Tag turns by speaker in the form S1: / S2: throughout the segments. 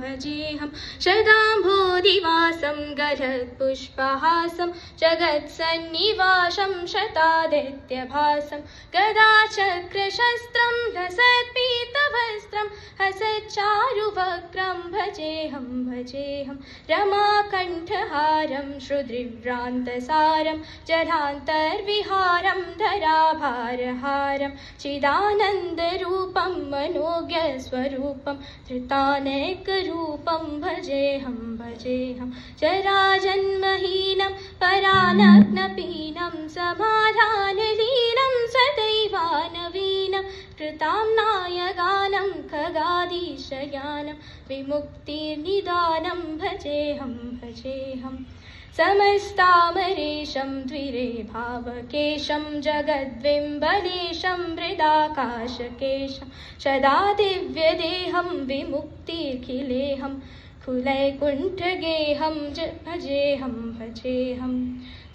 S1: भजेऽहं शताम्भोदिवासं गलत्पुष्पहासं जगत्सन्निवासं शतादित्यभासं गदाचक्रशस्त्रं लसत्पीतवस्त्रं हसच्चारुवक्त्रं भजेऽहं भजेऽहं रमाकण्ठहारं श्रुतिव्रान्तसारं जलान्तर्विहारं धराभारहारं चिदानन्दरूपं मनोज्ञस्वरूपं धृतानेकरूपं भजेऽहं भजेऽहं जराजन्महीनं परानग्नपीनं समाधानलीनं सदैवानवीनं कृताम्नायगानं खगाधीशयानं विमुक्तिर्निदानं भजेऽहं भजेऽहं समस्तामरेशं द्विरेभावकेशं जगद्विम्बलेशं मृदाकाशकेशं सदा दिव्यदेहं विमुक्तिर्खिलेहं कुलैकुण्ठगेहं भजेऽहं भजेऽहं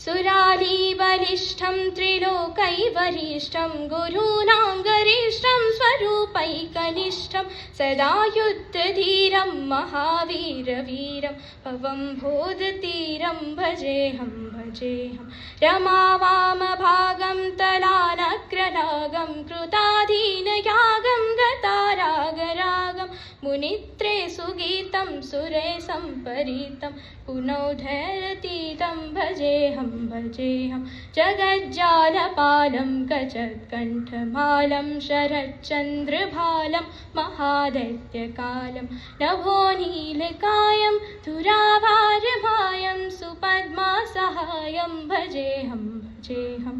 S1: सुरालीबलिष्ठं त्रिलोकैवरिष्ठं गुरूणां गरिष्ठं स्वरूपैकनिष्ठं सदा युद्धधीरं महावीरवीरं भवं बोधतीरं भजेऽहं भजेऽहं रमावामभागं तलानग्ररागं कृताधीनयागं गतारागरागं मुनित्रे सुगीतं सुरे सम्परीतं पुनौधरतीतं भजेऽहं भजेऽहं जगज्जालपालं गजत्कण्ठमालं शरच्चन्द्रभालं महादैत्यकालं नभोनीलकायं दुराभारमायं सुपद्मासहायं भजेऽहं भजेऽहं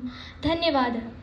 S1: धन्यवादः।